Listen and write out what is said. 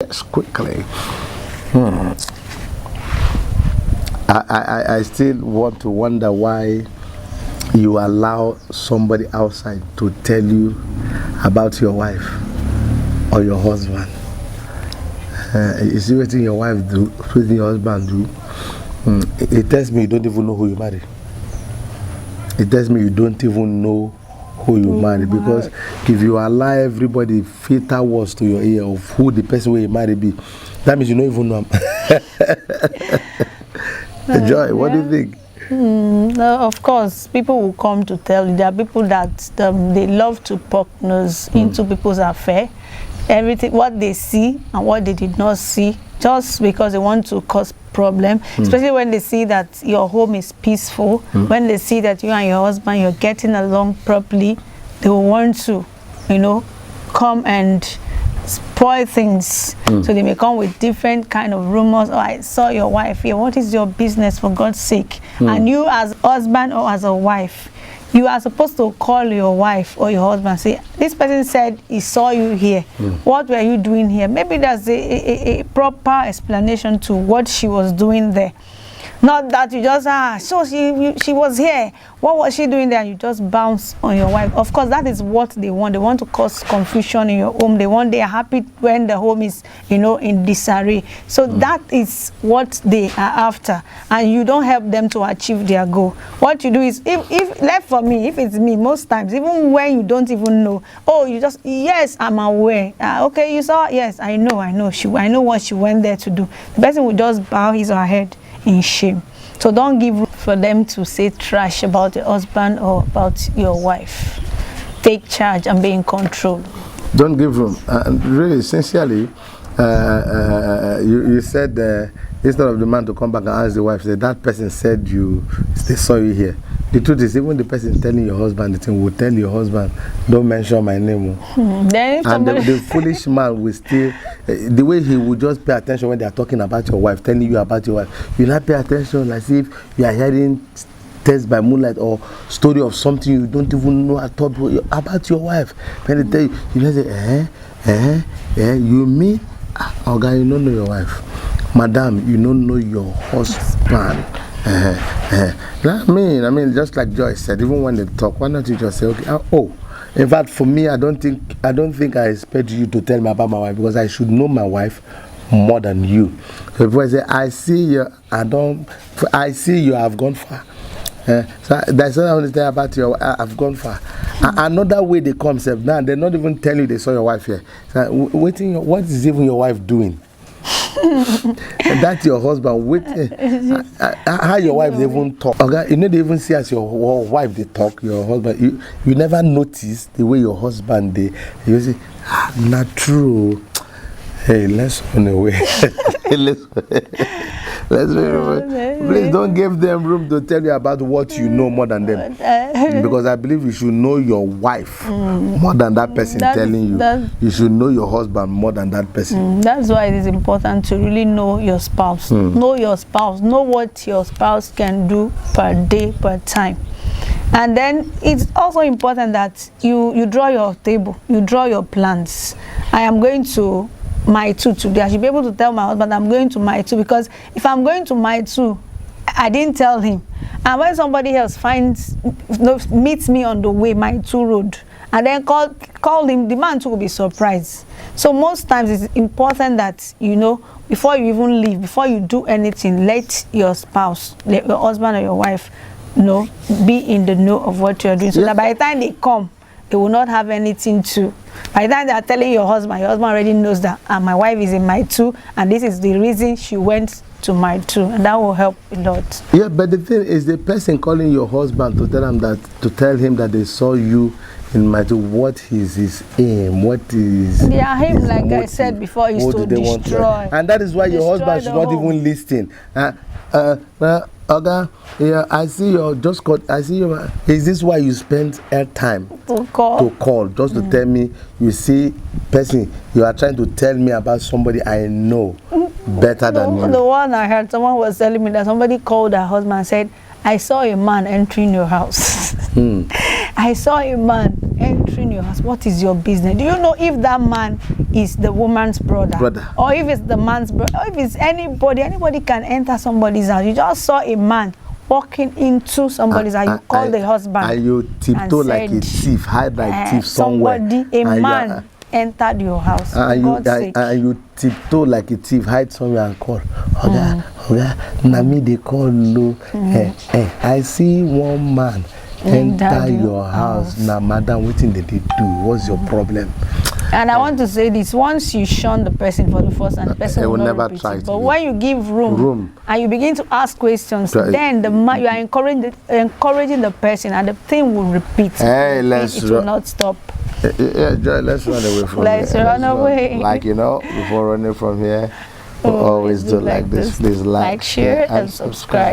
Yes, quickly. I still want to wonder why you allow somebody outside to tell you about your wife or your husband. You see what your wife do, what your husband do. It tells me you don't even know who you marry. It tells me you don't even know who you marry, because if you allow everybody filter words to your ear of who the person will marry be, that means you don't even know. Joy, what do you think? No, of course, people will come to tell you. There are people that they love to poke nose into people's affair. Everything, what they see and what they did not see, just because they want to cause problem, especially when they see that your home is peaceful, when they see that you and your husband, you're getting along properly, they will want to, come and spoil things. So they may come with different kind of rumors. Oh, I saw your wife here. What is your business, for God's sake? And you as husband or as a wife, you are supposed to call your wife or your husband and say, this person said he saw you here. What were you doing here? Maybe there's a proper explanation to what she was doing there. Not that you just, so she was here. What was she doing there? And you just bounce on your wife. Of course, that is what they want. They want to cause confusion in your home. They are happy when the home is, in disarray. So that is what they are after. And you don't help them to achieve their goal. What you do is, if left for me, if it's me, most times, even when you don't even know, you just, yes, I'm aware. Okay, you saw, yes, I know. I know what she went there to do. The person will just bow his or her head in shame. So don't give room for them to say trash about your husband or about your wife. Take charge and be in control. Don't give room. Really, sincerely, you said instead of the man to come back and ask the wife, that person said they saw you here. The truth is, even the person telling your husband the thing will tell your husband, don't mention my name. Then and the foolish man will still, the way he will just pay attention when they are talking about your wife, telling you about your wife, you'll not pay attention as if you are hearing Test by Moonlight or story of something you don't even know at all about your wife. When they tell you, you just say, you me? Okay, you don't know your wife. Madam, you don't know your husband. I mean, just like Joyce said, even when they talk, why not you just say, okay, in fact, for me, I don't think I expect you to tell me about my wife, because I should know my wife more than you. So if I say, I see you have gone far. So that's what I want to tell about your. I've gone far. Another way they come, now they're not even telling you they saw your wife here. So, waiting, what is even your wife doing? That's your husband. How your wife they even talk. Okay, they even see as your wife they talk. Your husband, you never notice the way your husband they. You say, not true. Hey, let's run away. Let's please don't give them room to tell you about what you know more than them, because I believe you should know your wife more than that person telling you. You should know your husband more than that person. That's why it is important to really know your spouse. Know your spouse. Know what your spouse can do per day, per time. And then it's also important that you draw your table. You draw your plans. I am going to my two today. I should be able to tell my husband I'm going to my two, because if I'm going to my two, I didn't tell him. And when somebody else meets me on the way, my two road, and then call him, the man too will be surprised. So most times it's important that, before you even leave, before you do anything, let your spouse, your husband or your wife, be in the know of what you're doing. So that by the time they come, they will not have anything to. By the time they are telling your husband already knows that my wife is in my two, and this is the reason she went to my two, and that will help a lot. Yeah, but the thing is, the person calling your husband to tell him that they saw you in my two, what is his aim? What is their aim? Like motive? I said before, is to destroy. And that is why your husband should not even listen. I see you. Is this why you spend airtime to call just to tell me? You see, person, you are trying to tell me about somebody I know better than you. The one I heard, someone was telling me that somebody called her husband and said, I saw a man entering your house. I saw a man entering your your house. What is your business? Do you know if that man is the woman's brother? Or if it's the man's brother? Or if it's anybody can enter somebody's house. You just saw a man walking into somebody's house. You call the husband. And you tiptoe like a thief, hide like thief somewhere. A man entered your house. And you tiptoe like a thief, hide somewhere and call. Oga, Nami they call you. I see one man enter your house. Now, madam, what did they do? What's your problem? And I want to say this: once you shun the person for the first, and the person will never try it. But when you give room and you begin to ask questions, then you are encouraging the person, and the thing will repeat. Hey, it will not stop. Joy, let's run away from here. Let's run away. Like, before running from here, we'll always do like this. Please like, share, and subscribe.